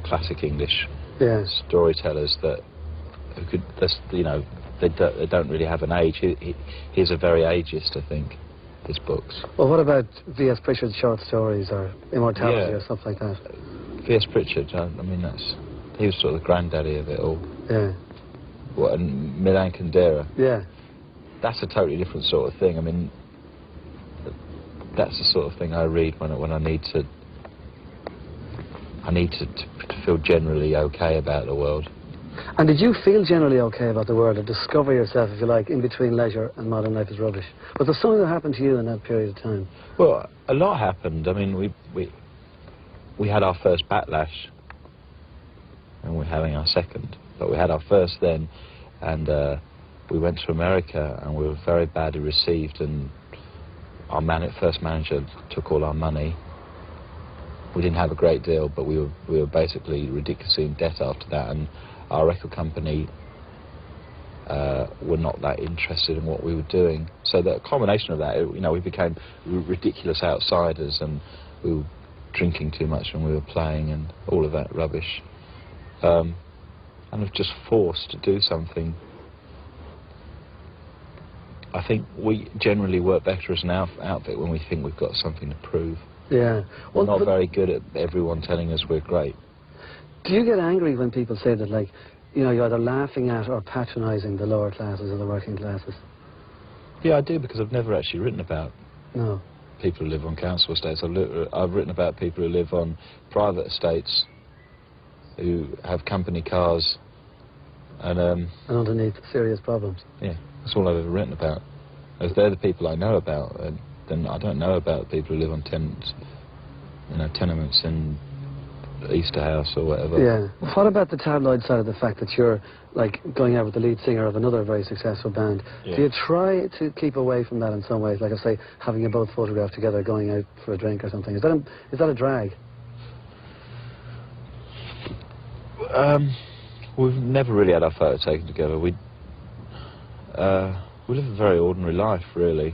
classic English storytellers that who could, you know, they don't really have an age. He's a very ageist, I think, his books. Well, what about V.S. Pritchard's short stories or Immortality or stuff like that? V.S. Pritchard, I mean, he was sort of the granddaddy of it all. Yeah. What, and Milan Kundera? Yeah. That's a totally different sort of thing. I mean, that's the sort of thing I read when I need to feel generally okay about the world. And did you feel generally okay about the world, or discover yourself, if you like, in between Leisure and Modern Life is Rubbish? Was there something that happened to you in that period of time? Well, a lot happened. I mean, we had our first backlash, and we're having our second. But we had our first then, and we went to America, and we were very badly received, and our first manager took all our money. We didn't have a great deal, but we were basically ridiculously in debt after that, and our record company were not that interested in what we were doing. So the combination of that, you know, we became ridiculous outsiders, and we were drinking too much when we were playing, and all of that rubbish. And was just forced to do something. I think we generally work better as an outfit when we think we've got something to prove. Yeah. Well, we're not very good at everyone telling us we're great. Do you get angry when people say that, like, you know, you're either laughing at or patronising the lower classes or the working classes? Yeah, I do, because I've never actually written about people who live on council estates. I've written about people who live on private estates, who have company cars, and underneath serious problems. Yeah, that's all I've ever written about. If they're the people I know about, then I don't know about people who live on tenements in Easter House or whatever. Yeah. What about the tabloid side of the fact that you're, like, going out with the lead singer of another very successful band? Yeah. Do you try to keep away from that in some ways? Like I say, having you both photographed together, going out for a drink or something. Is that a drag? We've never really had our photo taken together. We live a very ordinary life, really.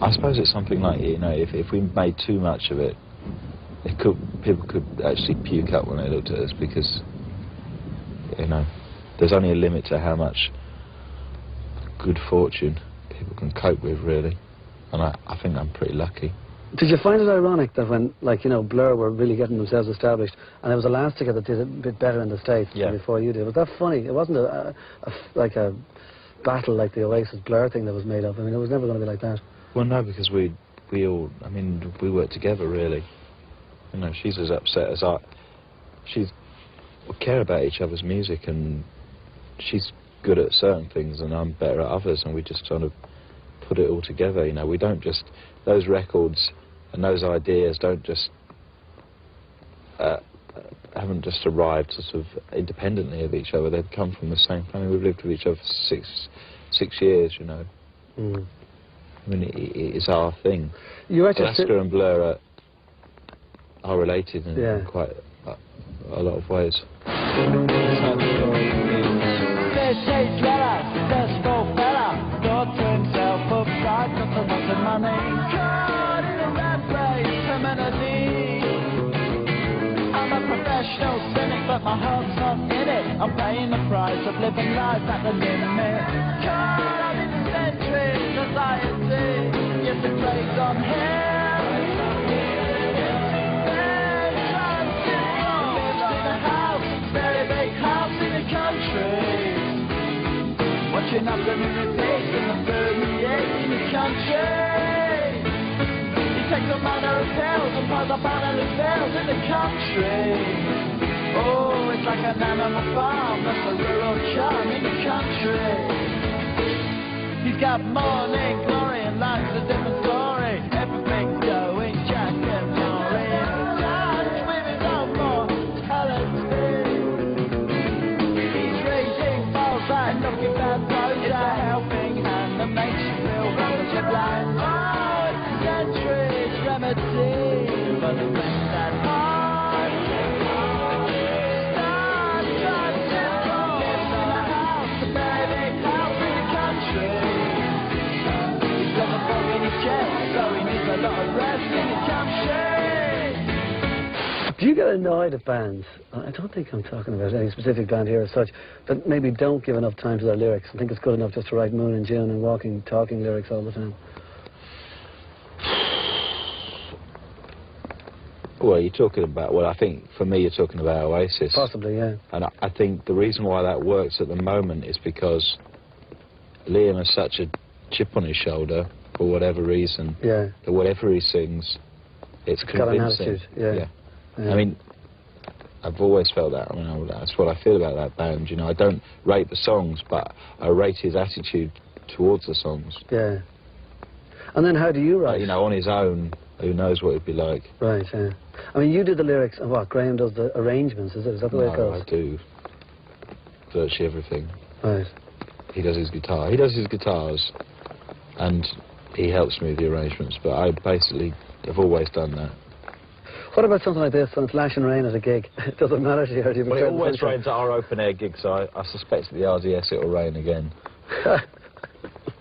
I suppose it's something like, you know, if we made too much of it, people could actually puke up when they looked at us, because, you know, there's only a limit to how much good fortune people can cope with, really. And I think I'm pretty lucky. Did you find it ironic that when, like, you know, Blur were really getting themselves established, and there was a last ticket that did it a bit better in the States than before you did? Was that funny? It wasn't like a battle like the Oasis Blur thing that was made up. I mean, it was never going to be like that. Well, no, because we all, I mean, we work together, really. You know, she's as upset as I. We care about each other's music, and she's good at certain things, and I'm better at others, and we just sort of put it all together. You know, we don't just, those records and those ideas don't just haven't just arrived sort of independently of each other. They've come from the same family. We've lived with each other for six years, you know. I mean, it's our thing. Alaska and Blur are related in quite a lot of ways. Professional cynic, but my heart's not in it. I'm paying the price of living life at the limit. Caught in century society, yes, it plays on him. Then transition lives in a house, very big house in the country. Watching afternoon repeats in the 38 in the country. Takes a manner of pills and piles up banner bills in the country. Oh, it's like an animal farm, that's a rural charm in the country. He's got morning glory and life's a different story. Everything's going Jack and Lori. Dance with his own mortality. He's raising balls like knocking bad blows, a helping hand that makes you feel wonderfully blind. Oh, it's centuries remedy for the things that hard. Start transition lives in a house, a very big house in the country. He's got a bug in his chest, so he needs a lot of rest. Do you get annoyed at bands? I don't think I'm talking about any specific band here as such, but maybe don't give enough time to their lyrics and think it's good enough just to write Moon and June and walking, talking lyrics all the time. Well, you're talking about, well, I think for me you're talking about Oasis. Possibly, yeah. And I think the reason why that works at the moment is because Liam has such a chip on his shoulder for whatever reason. Yeah. That whatever he sings, it's convincing. Got an attitude, yeah. I mean, I've always felt that. I mean, that's what I feel about that band. You know, I don't rate the songs, but I rate his attitude towards the songs. Yeah. And then how do you write? You know, on his own, who knows what it'd be like. Right, yeah. I mean, you do the lyrics, and what, Graham does the arrangements, is it? Is that the way it goes? No, I do virtually everything. Right. He does his guitar. He does his guitars, and he helps me with the arrangements, but I basically have always done that. What about something like this, when it's lashing rain at a gig? Does it matter to you? Or do you Well, it always rains at our open-air gigs, so I suspect at the RDS it'll rain again. I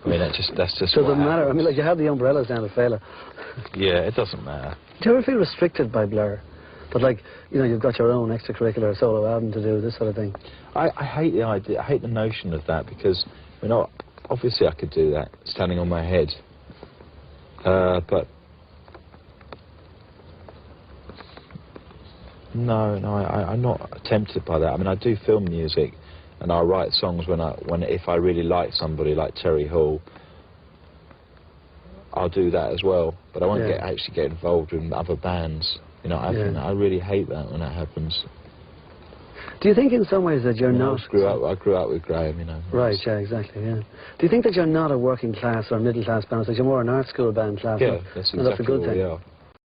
mean, that's just does it matter? I mean, like, you have the umbrellas down at Fela. Yeah, it doesn't matter. Do you ever feel restricted by Blur? But, like, you know, you've got your own extracurricular solo album to do, this sort of thing. I hate the idea, I hate the notion of that, because, you know, obviously I could do that, standing on my head. But... No, I'm not tempted by that. I mean, I do film music, and I write songs if I really like somebody, like Terry Hall, I'll do that as well. But I won't actually get involved in other bands. You know, I really hate that when that happens. Do you think in some ways that you're not... I grew up with Graham, you know. Right, yeah, exactly, yeah. Do you think that you're not a working class or middle class band, that you're more an art school band class? Yeah, that's exactly a good what thing. we are.